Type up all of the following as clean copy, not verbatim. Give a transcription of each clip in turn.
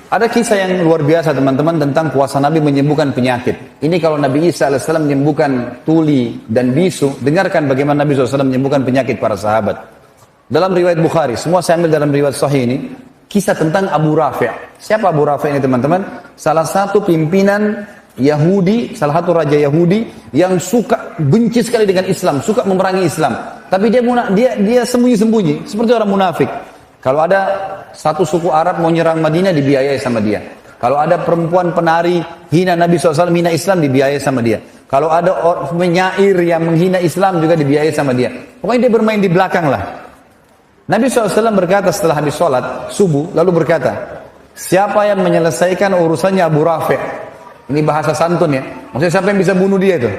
Ada kisah yang luar biasa teman-teman tentang kuasa Nabi menyembuhkan penyakit. Ini kalau Nabi Isa AS menyembuhkan tuli dan bisu, dengarkan bagaimana Nabi SAW menyembuhkan penyakit para sahabat. Dalam riwayat Bukhari, semua saya ambil dalam riwayat Sahih ini, kisah tentang Abu Rafi'. Siapa Abu Rafi' ini teman-teman? Salah satu pimpinan Yahudi, salah satu raja Yahudi yang suka benci sekali dengan Islam, suka memerangi Islam. Tapi dia sembunyi-sembunyi, seperti orang munafik. Kalau ada satu suku Arab mau nyerang Madinah, dibiayai sama dia. Kalau ada perempuan penari hina Nabi SAW, hina Islam, dibiayai sama dia. Kalau ada penyair yang menghina Islam juga dibiayai sama dia. Pokoknya dia bermain di belakang lah. Nabi SAW berkata setelah habis sholat subuh, lalu berkata, siapa yang menyelesaikan urusannya Abu Rafi'? Ini bahasa santun ya. Maksudnya siapa yang bisa bunuh dia itu?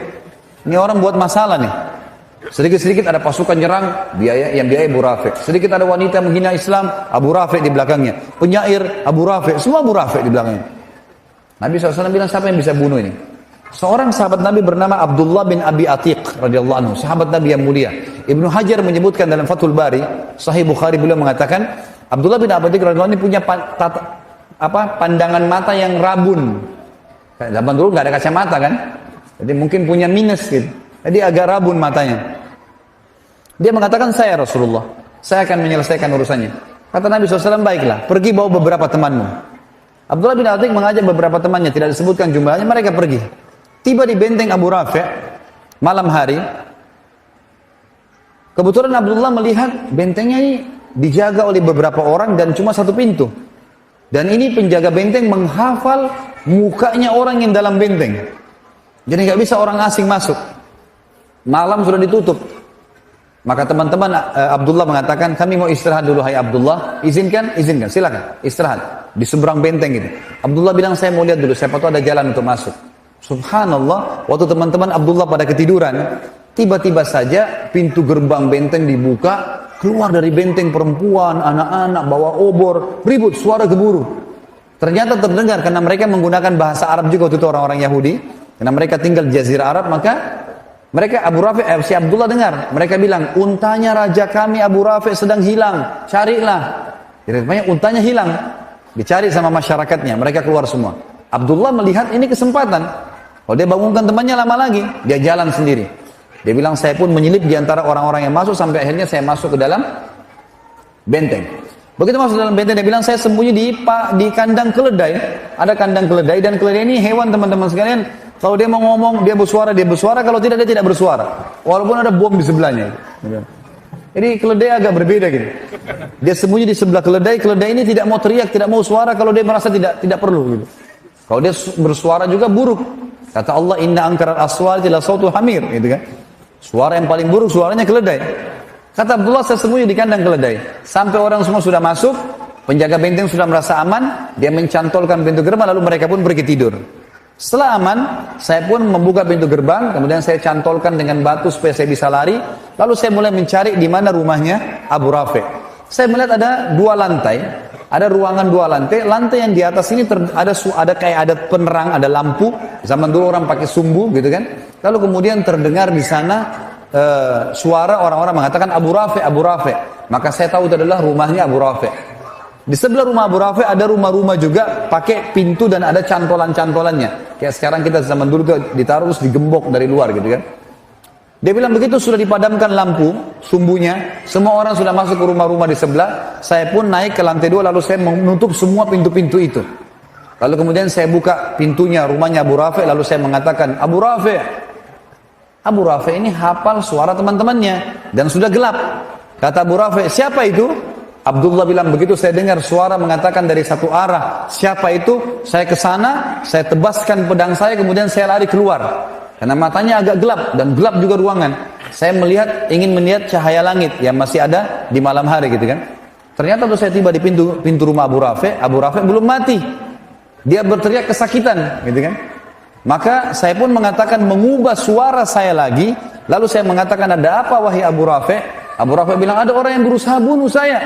Ini orang buat masalah nih. Sedikit-sedikit ada pasukan nyerang, biaya Abu Rafi'. Sedikit ada wanita menghina Islam, Abu Rafi' di belakangnya. Penyair, Abu Rafi', semua Abu Rafi' di belakangnya. Nabi SAW bilang, siapa yang bisa bunuh ini? Seorang sahabat Nabi bernama Abdullah bin Abi Atiq radhiyallahu anhu, sahabat Nabi yang mulia. Ibnu Hajar menyebutkan dalam Fathul Bari, Sahih Bukhari, beliau mengatakan, Abdullah bin Abi Atiq radhiyallahu anhu ini punya pandangan mata yang rabun. Zaman dulu nggak ada kacamata kan? Jadi mungkin punya minus gitu. Jadi agak rabun matanya. Dia mengatakan, saya Rasulullah, saya akan menyelesaikan urusannya. Kata Nabi SAW, baiklah, pergi bawa beberapa temanmu. Abdullah bin Atiq mengajak beberapa temannya, tidak disebutkan jumlahnya, mereka pergi. Tiba di benteng Abu Rafi' malam hari. Kebetulan Abdullah melihat bentengnya ini dijaga oleh beberapa orang dan cuma satu pintu. Dan ini penjaga benteng menghafal mukanya orang yang dalam benteng. Jadi nggak bisa orang asing masuk. Malam sudah ditutup. Maka teman-teman Abdullah mengatakan, kami mau istirahat dulu, hai Abdullah. Izinkan, silakan istirahat di seberang benteng gitu. Abdullah bilang, saya mau lihat dulu, siapa tahu ada jalan untuk masuk. Subhanallah, waktu teman-teman Abdullah pada ketiduran, tiba-tiba saja pintu gerbang benteng dibuka, keluar dari benteng perempuan, anak-anak bawa obor, ribut, suara gemuruh. Ternyata terdengar karena mereka menggunakan bahasa Arab juga waktu itu orang-orang Yahudi, karena mereka tinggal di Jazirah Arab, maka mereka Abu Rafi' si Abdullah dengar, mereka bilang, untanya raja kami Abu Rafi' sedang hilang, carilah. Jadi untanya hilang, dicari sama masyarakatnya, mereka keluar semua. Abdullah melihat ini kesempatan. Kalau dia bangunkan temannya lama lagi, dia jalan sendiri. Dia bilang, saya pun menyelip di antara orang-orang yang masuk sampai akhirnya saya masuk ke dalam benteng. Begitu masuk dalam benteng, dia bilang, saya sembunyi di kandang keledai. Ada kandang keledai, dan keledai ini hewan teman-teman sekalian. Kalau dia mau ngomong, dia bersuara. Kalau tidak, dia tidak bersuara. Walaupun ada bom di sebelahnya. Jadi keledai agak berbeda gitu. Dia sembunyi di sebelah keledai. Keledai ini tidak mau teriak, tidak mau suara kalau dia merasa tidak perlu gitu. Kalau dia bersuara juga buruk. Kata Allah, inna angkaral aswati la sautul hamir, gitu kan. Suara yang paling buruk suaranya keledai. Kata Abdullah, saya sembunyi di kandang keledai. Sampai orang semua sudah masuk, penjaga benteng sudah merasa aman, dia mencantolkan pintu gerbang, lalu mereka pun pergi tidur. Setelah aman, saya pun membuka pintu gerbang, kemudian saya cantolkan dengan batu supaya saya bisa lari. Lalu saya mulai mencari di mana rumahnya Abu Rafi'. Saya melihat ada 2 lantai, ada ruangan 2 lantai. Lantai yang di atas ini ada kayak ada penerang, ada lampu. Zaman dulu orang pakai sumbu, gitu kan. Lalu kemudian terdengar di sana suara orang-orang mengatakan Abu Rafi', Abu Rafi'. Maka saya tahu itu adalah rumahnya Abu Rafi'. Di sebelah rumah Abu Rafi' ada rumah-rumah juga pakai pintu dan ada cantolan-cantolannya. Kayak sekarang kita zaman dulu ditaruh terus digembok dari luar gitu kan. Dia bilang begitu sudah dipadamkan lampu, sumbunya, semua orang sudah masuk ke rumah-rumah di sebelah. Saya pun naik ke lantai 2 lalu saya menutup semua pintu-pintu itu. Lalu kemudian saya buka pintunya rumahnya Abu Rafi', lalu saya mengatakan, Abu Rafi' ini hafal suara teman-temannya dan sudah gelap. Kata Abu Rafi', siapa itu? Abdullah bilang, begitu saya dengar suara mengatakan dari satu arah, siapa itu? Saya ke sana, saya tebaskan pedang saya, kemudian saya lari keluar. Karena matanya agak gelap, dan gelap juga ruangan. Saya ingin melihat cahaya langit yang masih ada di malam hari gitu kan. Ternyata waktu saya tiba di pintu rumah Abu Rafi' belum mati. Dia berteriak kesakitan gitu kan. Maka saya pun mengatakan mengubah suara saya lagi. Lalu saya mengatakan, ada apa wahai Abu Rafi'? Abu Rafi' bilang, ada orang yang berusaha bunuh saya.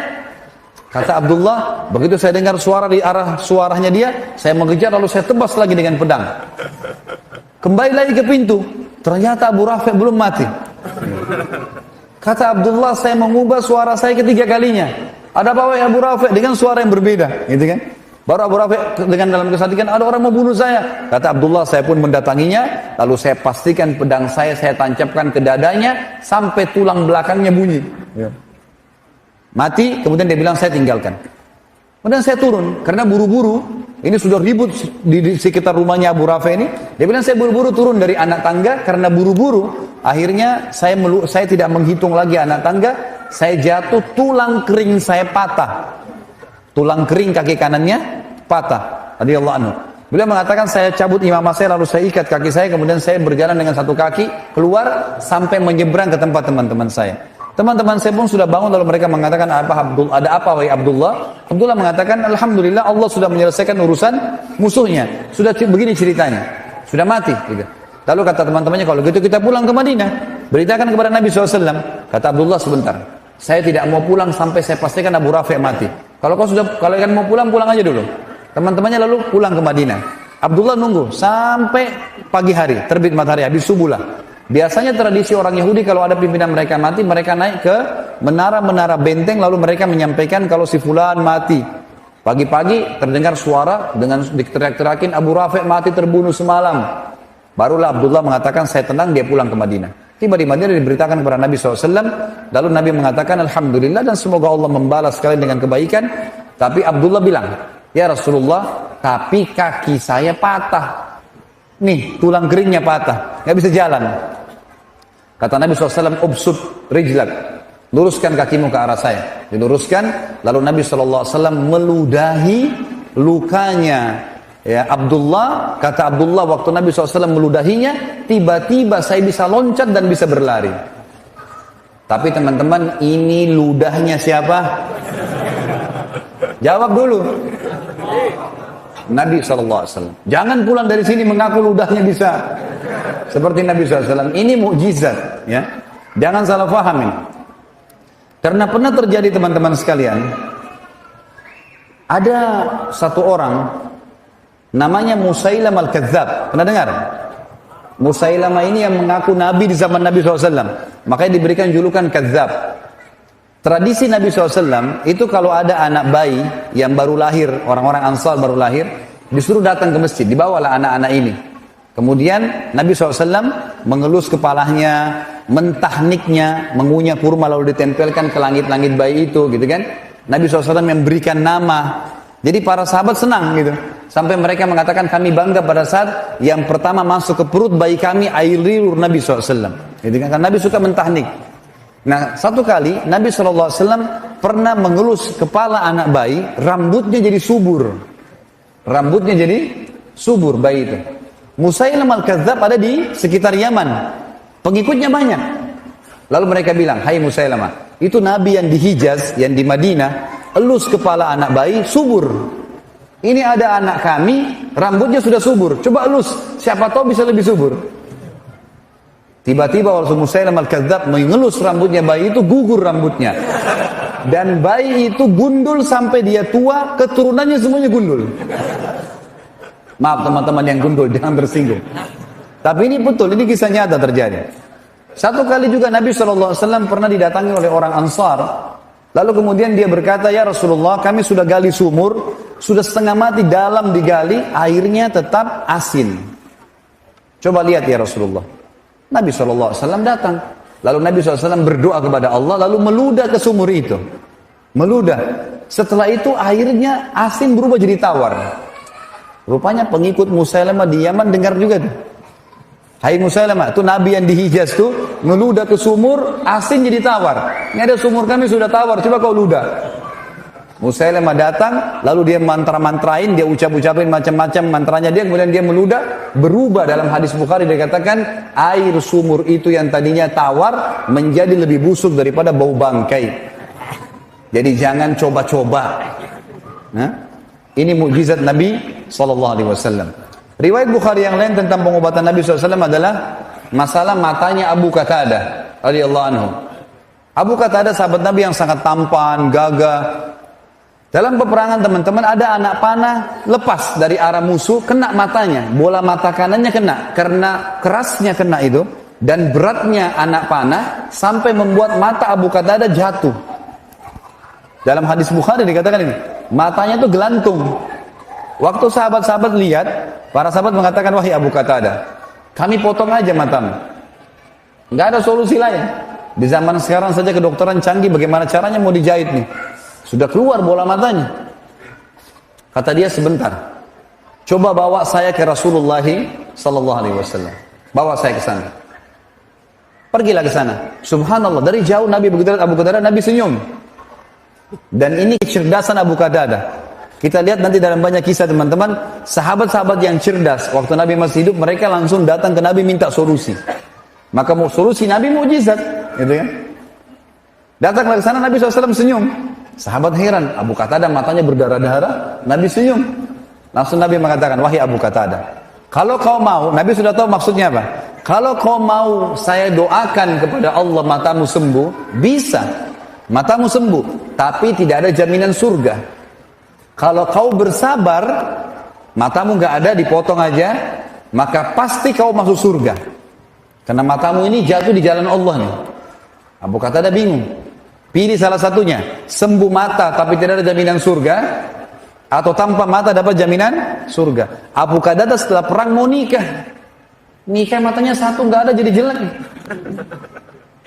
Kata Abdullah, begitu saya dengar suara di arah suaranya dia, saya mengejar lalu saya tebas lagi dengan pedang. Kembali lagi ke pintu, ternyata Abu Rafi' belum mati. Kata Abdullah, saya mengubah suara saya ketiga kalinya. Ada apa wahai Abu Rafi' dengan suara yang berbeda, gitu kan? Baru Abu Rafi dengan dalam kesadikan, ada orang mau bunuh saya. Kata Abdullah, saya pun mendatanginya, lalu saya pastikan pedang saya tancapkan ke dadanya, sampai tulang belakangnya bunyi. Ya. Mati, kemudian dia bilang, saya tinggalkan. Kemudian saya turun, karena buru-buru, ini sudah ribut di sekitar rumahnya Abu Rafi ini. Dia bilang, saya buru-buru turun dari anak tangga, karena buru-buru, akhirnya saya tidak menghitung lagi anak tangga, saya jatuh, tulang kering saya patah. Tulang kering kaki kanannya patah. Radhiyallahu anhu. Beliau mengatakan, saya cabut imamah saya, lalu saya ikat kaki saya, kemudian saya berjalan dengan satu kaki keluar sampai menyeberang ke tempat teman-teman saya. Teman-teman saya pun sudah bangun, lalu mereka mengatakan, ada apa wahai Abdullah? Abdullah mengatakan, alhamdulillah Allah sudah menyelesaikan urusan musuhnya. Sudah begini ceritanya, sudah mati. Gitu. Lalu kata teman-temannya, kalau gitu kita pulang ke Madinah, beritakan kepada Nabi SAW. Kata Abdullah, sebentar, saya tidak mau pulang sampai saya pastikan Abu Rafi mati. Kalau kalian mau pulang, pulang aja dulu. Teman-temannya lalu pulang ke Madinah. Abdullah nunggu sampai pagi hari, terbit matahari, habis subuh lah. Biasanya tradisi orang Yahudi kalau ada pimpinan mereka mati, mereka naik ke menara-menara benteng, lalu mereka menyampaikan kalau si fulan mati. Pagi-pagi terdengar suara dengan diteriak-teriakin, Abu Rafi mati terbunuh semalam. Barulah Abdullah mengatakan, saya tenang, dia pulang ke Madinah. Tiba di Madinah diberitakan kepada Nabi SAW. Lalu Nabi mengatakan, alhamdulillah dan semoga Allah membalas kalian dengan kebaikan. Tapi Abdullah bilang, ya Rasulullah, tapi kaki saya patah. Nih, tulang keringnya patah, nggak bisa jalan. Kata Nabi SAW, ubsut rijlak, luruskan kakimu ke arah saya. Diluruskan, lalu Nabi SAW meludahi lukanya. Ya, Abdullah, kata Abdullah, waktu Nabi SAW meludahinya, tiba-tiba saya bisa loncat dan bisa berlari. Tapi teman-teman, ini ludahnya siapa? Jawab dulu. Nabi SAW. Jangan pulang dari sini mengaku ludahnya bisa. Seperti Nabi SAW. Ini mukjizat. Ya. Jangan salah paham ini. Karena pernah terjadi teman-teman sekalian, ada satu orang namanya Musailamah al-Kadzab. Pernah dengar? Musailamah ini yang mengaku Nabi di zaman Nabi SAW. Makanya diberikan julukan Kadzab. Tradisi Nabi SAW itu kalau ada anak bayi yang baru lahir, orang-orang Ansar baru lahir, disuruh datang ke masjid, dibawalah anak-anak ini. Kemudian Nabi SAW mengelus kepalanya, mentahniknya, mengunyah kurma lalu ditempelkan ke langit-langit bayi itu, gitu kan? Nabi SAW memberikan nama. Jadi para sahabat senang gitu. Sampai mereka mengatakan, kami bangga pada saat yang pertama masuk ke perut bayi kami air liur Nabi SAW. Gitu kan? Karena Nabi suka mentahnik. Nah, satu kali Nabi SAW pernah mengelus kepala anak bayi, rambutnya jadi subur. Rambutnya jadi subur bayi itu. Musailamah al-Kadzab ada di sekitar Yaman. Pengikutnya banyak. Lalu mereka bilang, hai Musailamah, itu Nabi yang di Hijaz, yang di Madinah, elus kepala anak bayi, subur. Ini ada anak kami, rambutnya sudah subur. Coba elus, siapa tahu bisa lebih subur. Tiba-tiba waktu Musailamah al-Kadzab mengelus rambutnya bayi itu, gugur rambutnya. Dan bayi itu gundul sampai dia tua, keturunannya semuanya gundul. Maaf teman-teman yang gundul, jangan tersinggung. Tapi ini betul, ini kisah nyata terjadi. Satu kali juga Nabi SAW pernah didatangi oleh orang Ansar. Lalu kemudian dia berkata, ya Rasulullah, kami sudah gali sumur, sudah setengah mati dalam digali, airnya tetap asin. Coba lihat ya Rasulullah. Nabi SAW datang. Lalu Nabi SAW berdoa kepada Allah, lalu meludah ke sumur itu. Meludah. Setelah itu airnya asin berubah jadi tawar. Rupanya pengikut Musailamah di Yaman dengar juga tuh. Hai Musailamah, itu Nabi yang di Hijaz tuh, meludah ke sumur, asin jadi tawar. Ini ada sumur kami sudah tawar, coba kau ludah. Musailamah datang, lalu dia mantra-mantrain, dia ucap-ucapin macam-macam mantranya dia, kemudian dia meludah, berubah. Dalam hadis Bukhari dikatakan, air sumur itu yang tadinya tawar, menjadi lebih busuk daripada bau bangkai. Jadi jangan coba-coba. Nah, ini mukjizat Nabi SAW. Riwayat Bukhari yang lain tentang pengobatan Nabi SAW adalah masalah matanya Abu Qatadah radhiyallahu anhu. Abu Qatadah sahabat Nabi yang sangat tampan, gagah. Dalam peperangan teman-teman ada anak panah lepas dari arah musuh, kena matanya, bola mata kanannya kena, karena kerasnya kena itu dan beratnya anak panah sampai membuat mata Abu Qatadah jatuh. Dalam hadis Bukhari dikatakan ini, matanya itu gelantung. Waktu sahabat-sahabat lihat, para sahabat mengatakan, wahai Abu Qatadah, kami potong aja matamu. Nggak ada solusi lain. Di zaman sekarang saja kedokteran canggih, bagaimana caranya mau dijahit nih? Sudah keluar bola matanya. Kata dia, sebentar. Coba bawa saya ke Rasulullah sallallahu alaihi wasallam. Bawa saya ke sana. Pergilah ke sana. Subhanallah, dari jauh Nabi begitu lihat Abu Qatadah, Nabi senyum. Dan ini kecerdasan Abu Qatadah. Kita lihat nanti dalam banyak kisah teman-teman, sahabat-sahabat yang cerdas, waktu Nabi masih hidup, mereka langsung datang ke Nabi minta solusi. Maka mau solusi Nabi mukjizat, gitu kan? Datang ke sana Nabi SAW senyum. Sahabat heran, Abu Qatadah matanya berdarah-darah, Nabi senyum. Langsung Nabi mengatakan, wahai Abu Qatadah, kalau kau mau, Nabi sudah tahu maksudnya apa. Kalau kau mau saya doakan kepada Allah matamu sembuh, bisa. Matamu sembuh, tapi tidak ada jaminan surga. Kalau kau bersabar, matamu nggak ada, dipotong aja, maka pasti kau masuk surga. Karena matamu ini jatuh di jalan Allah nih. Abu Qatadah bingung. Pilih salah satunya, sembuh mata tapi tidak ada jaminan surga, atau tanpa mata dapat jaminan surga. Abu Qatadah setelah perang mau nikah. Nikah matanya satu nggak ada jadi jelek.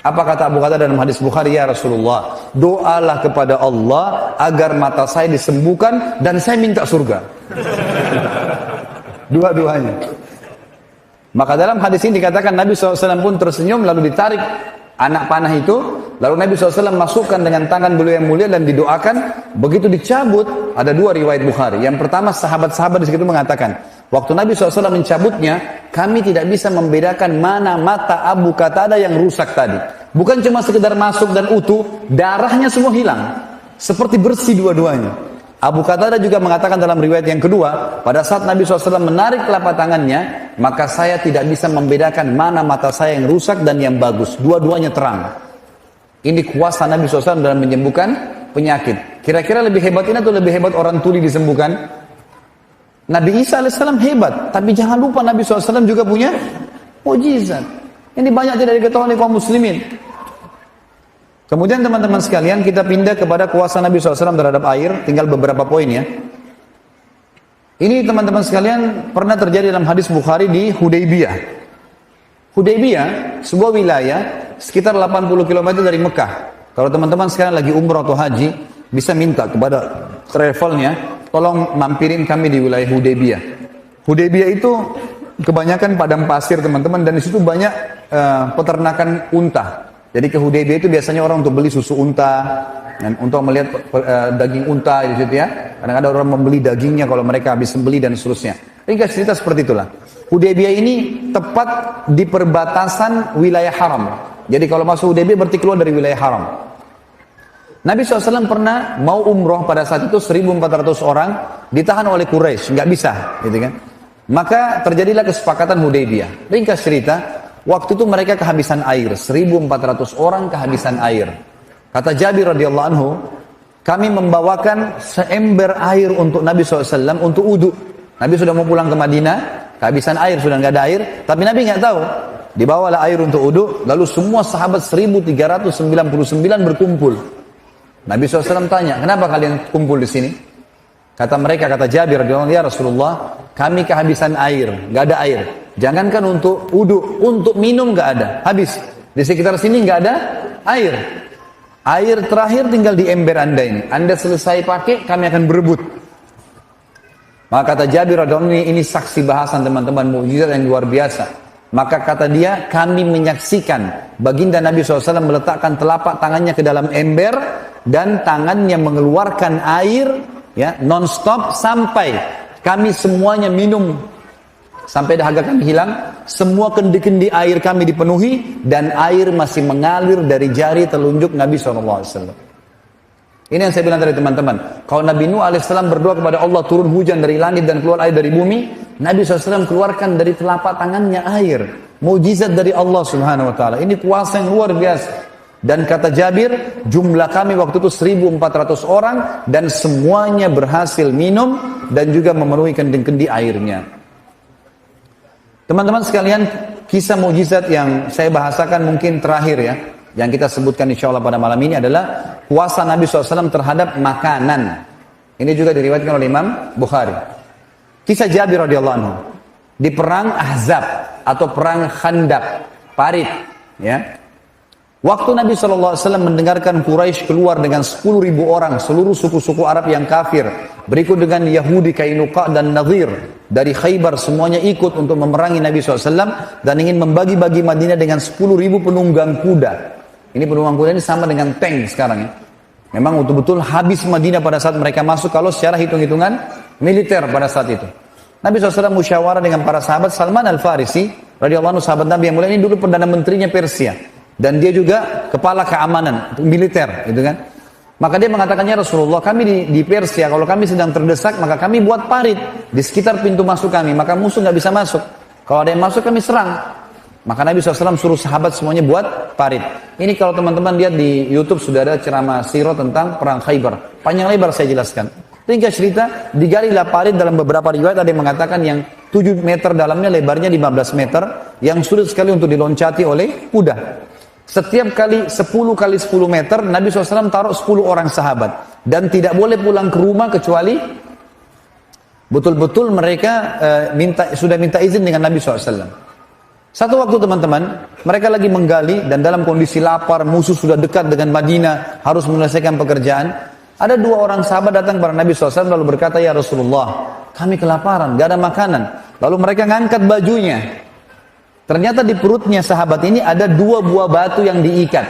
Apa kata Abu Qatadah dalam hadis Bukhari? Ya Rasulullah, doalah kepada Allah agar mata saya disembuhkan dan saya minta surga. Dua-duanya. Maka dalam hadis ini dikatakan Nabi SAW pun tersenyum lalu ditarik anak panah itu. Lalu Nabi SAW masukkan dengan tangan beliau yang mulia dan didoakan. Begitu dicabut, ada dua riwayat Bukhari. Yang pertama sahabat-sahabat di situ mengatakan, waktu Nabi SAW mencabutnya, kami tidak bisa membedakan mana mata Abu Qatadah yang rusak tadi. Bukan cuma sekedar masuk dan utuh, darahnya semua hilang. Seperti bersih dua-duanya. Abu Qatadah juga mengatakan dalam riwayat yang kedua, pada saat Nabi SAW menarik telapak tangannya, maka saya tidak bisa membedakan mana mata saya yang rusak dan yang bagus. Dua-duanya terang. Ini kuasa Nabi SAW dalam menyembuhkan penyakit. Kira-kira lebih hebat ini atau lebih hebat orang tuli disembuhkan? Nabi Isa AS hebat, tapi jangan lupa Nabi SAW juga punya mukjizat. Ini banyak tidak diketahui oleh kaum muslimin. Kemudian teman-teman sekalian, kita pindah kepada kuasa Nabi SAW terhadap air. Tinggal beberapa poin ya. Ini teman-teman sekalian pernah terjadi dalam hadis Bukhari di Hudaybiyah. Hudaybiyah, sebuah wilayah sekitar 80 km dari Mekah. Kalau teman-teman sekarang lagi umrah atau haji, bisa minta kepada travelnya, tolong mampirin kami di wilayah Hudaybiyah. Hudaybiyah itu kebanyakan padang pasir teman-teman, dan di situ banyak peternakan unta. Jadi ke Hudaybiyah itu biasanya orang untuk beli susu unta, dan untuk melihat daging unta di situ ya. Kadang-kadang orang membeli dagingnya kalau mereka habis membeli dan seterusnya. Ringkas cerita seperti itulah. Hudaybiyah ini tepat di perbatasan wilayah haram. Jadi kalau masuk Hudaybiyah berarti keluar dari wilayah haram. Nabi SAW pernah mau umroh pada saat itu 1.400 orang ditahan oleh Quraisy, nggak bisa, gitu kan? Maka terjadilah kesepakatan Hudaybiyah. Ringkas cerita, waktu itu mereka kehabisan air, 1.400 orang kehabisan air. Kata Jabir radhiyallahu anhu, kami membawakan seember air untuk Nabi SAW untuk wudu. Nabi sudah mau pulang ke Madinah, kehabisan air, sudah nggak ada air, tapi Nabi nggak tahu. Dibawalah air untuk wudu, lalu semua sahabat 1.399 berkumpul. Nabi SAW tanya, kenapa kalian kumpul di sini? Kata mereka, kata Jabir radhiyallahu anhu, ya Rasulullah, kami kehabisan air, nggak ada air. Jangankan untuk wudu, untuk minum nggak ada, habis. Di sekitar sini nggak ada air. Air terakhir tinggal di ember Anda ini. Anda selesai pakai, kami akan berebut. Maka kata Jabir radhiyallahu anhu, ini saksi bahasan teman-teman, mukjizat yang luar biasa. Maka kata dia, kami menyaksikan baginda Nabi SAW meletakkan telapak tangannya ke dalam ember dan tangannya mengeluarkan air ya non-stop sampai kami semuanya minum, sampai dahaga kami hilang, semua kendi-kendi air kami dipenuhi dan air masih mengalir dari jari telunjuk Nabi SAW. Ini yang saya bilang tadi teman-teman. Kalau Nabi Nuh AS berdoa kepada Allah turun hujan dari langit dan keluar air dari bumi, Nabi SAW keluarkan dari telapak tangannya air. Mukjizat dari Allah Subhanahu Wa Taala. Ini kuasa yang luar biasa. Dan kata Jabir, jumlah kami waktu itu 1.400 orang dan semuanya berhasil minum dan juga memenuhi kendi-kendi airnya. Teman-teman sekalian, kisah mukjizat yang saya bahasakan mungkin terakhir ya, yang kita sebutkan insya Allah pada malam ini adalah kuasa Nabi SAW terhadap makanan. Ini juga diriwayatkan oleh Imam Bukhari. Kisah Jabir radhiyallahu anhu di perang Ahzab atau perang Khandaq, Parit, ya. Waktu Nabi SAW mendengarkan Quraisy keluar dengan 10.000 orang, seluruh suku-suku Arab yang kafir, berikut dengan Yahudi, Kainuqa dan Nadhir dari Khaybar, semuanya ikut untuk memerangi Nabi SAW dan ingin membagi-bagi Madinah dengan 10.000 penunggang kuda. Ini penunggang kuda ini sama dengan tank sekarang ya. Memang betul-betul habis Madinah pada saat mereka masuk kalau secara hitung-hitungan militer pada saat itu. Nabi SAW musyawarah dengan para sahabat. Salman Al-Farisi radhiyallahu anhu, sahabat Nabi yang mulia ini dulu Perdana Menterinya Persia. Dan dia juga kepala keamanan militer, gitu kan. Maka dia mengatakannya, Rasulullah, kami di Persia, kalau kami sedang terdesak, maka kami buat parit di sekitar pintu masuk kami, maka musuh nggak bisa masuk. Kalau ada yang masuk, kami serang. Maka Nabi SAW suruh sahabat semuanya buat parit. Ini kalau teman-teman lihat di YouTube sudah ada ceramah sirah tentang perang Khaybar. Panjang lebar saya jelaskan. Ringkas cerita, digalilah parit dalam beberapa riwayat, ada yang mengatakan yang 7 meter dalamnya, lebarnya 15 meter, yang sulit sekali untuk diloncati oleh kuda. Setiap kali 10 kali 10 meter, Nabi SAW taruh 10 orang sahabat. Dan tidak boleh pulang ke rumah kecuali betul-betul mereka sudah minta izin dengan Nabi SAW. Satu waktu teman-teman, mereka lagi menggali dan dalam kondisi lapar, musuh sudah dekat dengan Madinah, harus menyelesaikan pekerjaan. Ada 2 orang sahabat datang kepada Nabi SAW lalu berkata, ya Rasulullah, kami kelaparan, gak ada makanan. Lalu mereka ngangkat bajunya. Ternyata di perutnya sahabat ini ada 2 buah batu yang diikat.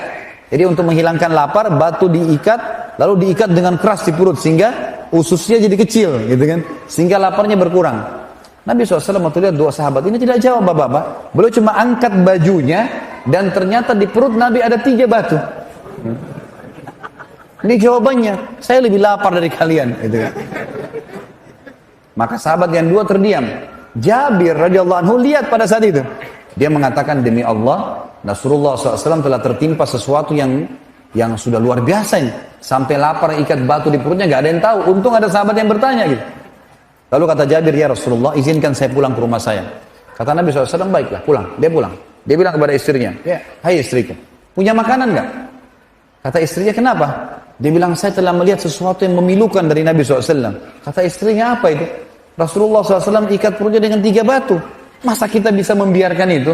Jadi untuk menghilangkan lapar, batu diikat, lalu diikat dengan keras di perut sehingga ususnya jadi kecil, gitu kan? Sehingga laparnya berkurang. Nabi SAW waktu lihat 2 sahabat ini tidak jawab bapak-bapak. Beliau cuma angkat bajunya dan ternyata di perut Nabi ada 3 batu. Ini jawabannya, saya lebih lapar dari kalian, gitu kan? Maka sahabat yang 2 terdiam. Jabir radhiyallahu anhu lihat pada saat itu. Dia mengatakan, demi Allah, Rasulullah SAW telah tertimpa sesuatu yang sudah luar biasa ini. Sampai lapar ikat batu di perutnya, gak ada yang tahu. Untung ada sahabat yang bertanya gitu. Lalu kata Jabir, ya Rasulullah, izinkan saya pulang ke rumah saya. Kata Nabi SAW, baiklah pulang. Dia pulang. Dia bilang kepada istrinya, ya, hai istriku, punya makanan gak? Kata istrinya, kenapa? Dia bilang, saya telah melihat sesuatu yang memilukan dari Nabi SAW. Kata istrinya, apa itu? Rasulullah SAW ikat perutnya dengan 3 batu. Masa kita bisa membiarkan itu?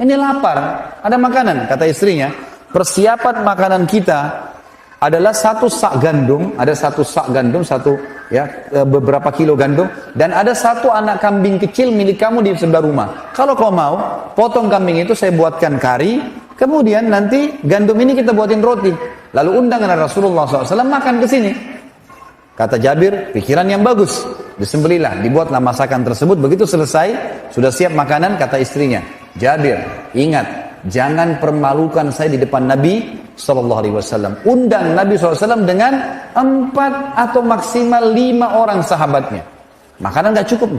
Ini lapar, ada makanan. Kata istrinya, persiapan makanan kita adalah 1 sak gandum, ada 1 sak gandum, beberapa kilo gandum, dan ada 1 anak kambing kecil milik kamu di sebelah rumah. Kalau kau mau, potong kambing itu saya buatkan kari, kemudian nanti gandum ini kita buatin roti. Lalu undang Rasulullah SAW makan ke sini. Kata Jabir, pikiran yang bagus. Disembelilah, dibuatlah masakan tersebut. Begitu selesai, sudah siap makanan, kata istrinya, Jabir, ingat, jangan permalukan saya di depan Nabi SAW. Undang Nabi SAW dengan 4 atau maksimal 5 orang sahabatnya. Makanan gak cukup.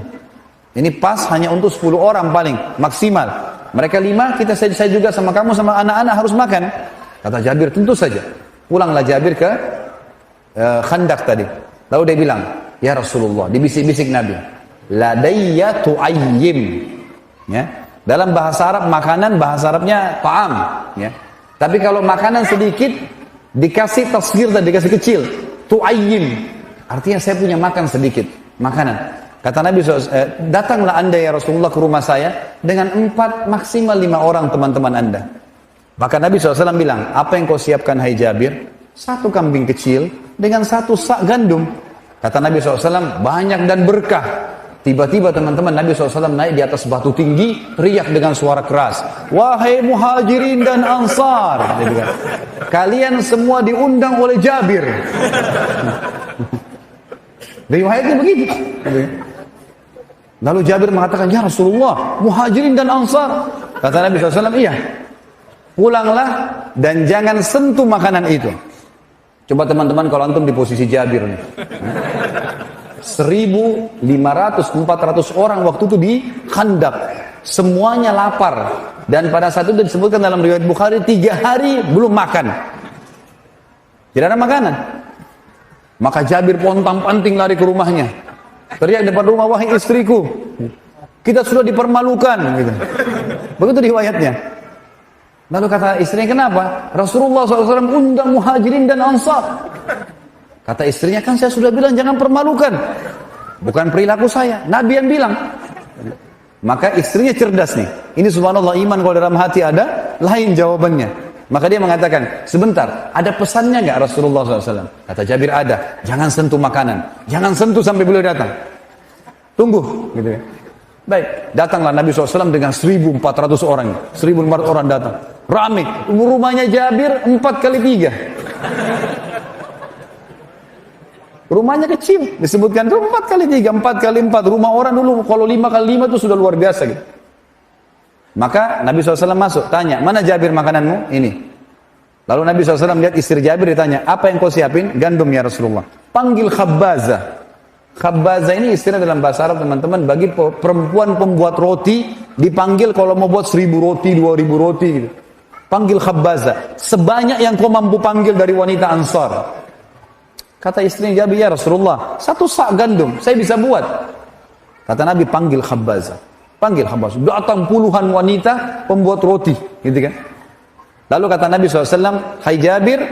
Ini pas hanya untuk 10 orang paling maksimal. Mereka 5, saya juga sama kamu sama anak-anak harus makan. Kata Jabir, tentu saja. Pulanglah Jabir ke Khandaq tadi. Lalu dia bilang, ya Rasulullah, dibisik-bisik Nabi, ladayya tu'ayyim. Ya. Dalam bahasa Arab, makanan bahasa Arabnya ta'am. Ya. Tapi kalau makanan sedikit, dikasih tasghir dan dikasih kecil. Tu'ayyim. Artinya saya punya makan sedikit. Makanan. Kata Nabi SAW, datanglah anda ya Rasulullah ke rumah saya dengan 4 maksimal 5 orang teman-teman anda. Maka Nabi SAW bilang, apa yang kau siapkan hai Jabir? 1 kambing kecil dengan 1 sak gandum. Kata Nabi SAW, banyak dan berkah. Tiba-tiba teman-teman Nabi SAW naik di atas batu tinggi, teriak dengan suara keras, wahai muhajirin dan ansar, kalian semua diundang oleh Jabir. Riwayatnya begitu. Lalu Jabir mengatakan, ya Rasulullah, muhajirin dan ansar. Kata Nabi SAW, iya, pulanglah dan jangan sentuh makanan itu. Coba teman-teman kalau antum di posisi Jabir nih. 1.500, 400 orang waktu itu di Khandaq. Semuanya lapar. Dan pada saat itu disebutkan dalam riwayat Bukhari, 3 hari belum makan. Tidak ada makanan. Maka Jabir pontang-panting lari ke rumahnya. Teriak depan rumah, wahai istriku, kita sudah dipermalukan. Gitu. Begitu riwayatnya. Lalu kata istrinya, kenapa? Rasulullah SAW undang muhajirin dan ansar. Kata istrinya, kan saya sudah bilang jangan permalukan. Bukan perilaku saya. Nabi yang bilang. Maka istrinya cerdas nih. Ini subhanallah, iman kalau dalam hati ada, lain jawabannya. Maka dia mengatakan, sebentar, ada pesannya nggak Rasulullah SAW? Kata Jabir, ada. Jangan sentuh makanan. Jangan sentuh sampai beliau datang. Tunggu. Gitu ya. Baik, datanglah Nabi SAW dengan 1.400 orang. 1.400 orang datang. Rame. Rumahnya Jabir 4x3. Rumahnya kecil, disebutkan itu 4x3, 4x4. Rumah orang dulu kalau 5x5 itu sudah luar biasa gitu. Maka Nabi SAW masuk, tanya, mana Jabir makananmu? Ini. Lalu Nabi SAW lihat istri Jabir, ditanya, apa yang kau siapin? Gandum ya Rasulullah. Panggil Khabbaza. Khabbaza ini istilah dalam bahasa Arab teman-teman, bagi perempuan pembuat roti, dipanggil kalau mau buat 1.000 roti, 2.000 roti gitu. Panggil Khabbaza. Sebanyak yang kau mampu panggil dari wanita Ansar. Kata istrinya Jabir, ya Rasulullah, 1 sak gandum, saya bisa buat. Kata Nabi, panggil Khabbaza. Panggil Khabbaza. Datang puluhan wanita pembuat roti. Gitu kan. Lalu kata Nabi SAW, hai Jabir,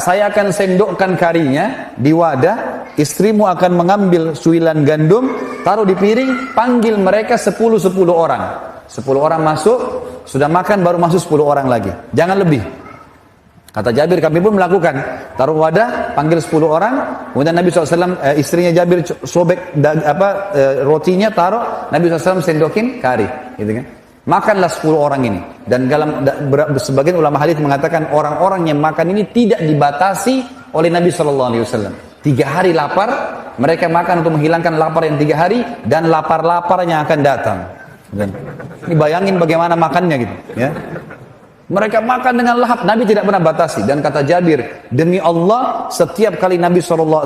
saya akan sendokkan karinya di wadah, istrimu akan mengambil suilan gandum, taruh di piring, panggil mereka 10 orang. 10 orang masuk, sudah makan baru masuk 10 orang lagi. Jangan lebih. Kata Jabir, kami pun melakukan. Taruh wadah, panggil 10 orang. Kemudian Nabi SAW, istrinya Jabir sobek rotinya, taruh. Nabi SAW sendokin kari. Gitu kan. Makanlah 10 orang ini. Dan dalam sebagian ulama hadis mengatakan orang-orang yang makan ini tidak dibatasi oleh Nabi SAW. 3 hari lapar, mereka makan untuk menghilangkan lapar yang 3 hari. Dan lapar-lapar yang akan datang. Dan ini bayangin bagaimana makannya gitu. Ya. Mereka makan dengan lahap, Nabi tidak pernah batasi. Dan kata Jabir, demi Allah, setiap kali Nabi SAW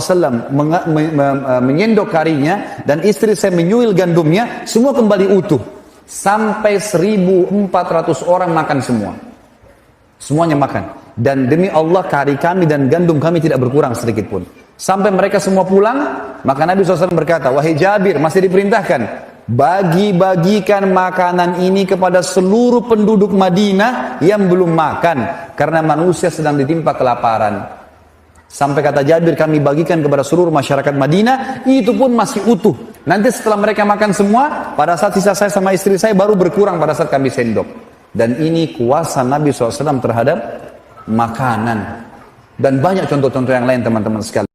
menyendok karinya, dan istri saya menyuil gandumnya, semua kembali utuh. Sampai 1.400 orang makan semua. Semuanya makan. Dan demi Allah, kari kami dan gandum kami tidak berkurang sedikit pun. Sampai mereka semua pulang, maka Nabi SAW berkata, wahai Jabir, masih diperintahkan, bagi-bagikan makanan ini kepada seluruh penduduk Madinah yang belum makan, karena manusia sedang ditimpa kelaparan. Sampai kata Jabir, kami bagikan kepada seluruh masyarakat Madinah, itu pun masih utuh. Nanti setelah mereka makan semua, pada saat sisa saya sama istri saya baru berkurang pada saat kami sendok. Dan ini kuasa Nabi SAW terhadap makanan. Dan banyak contoh-contoh yang lain teman-teman sekalian.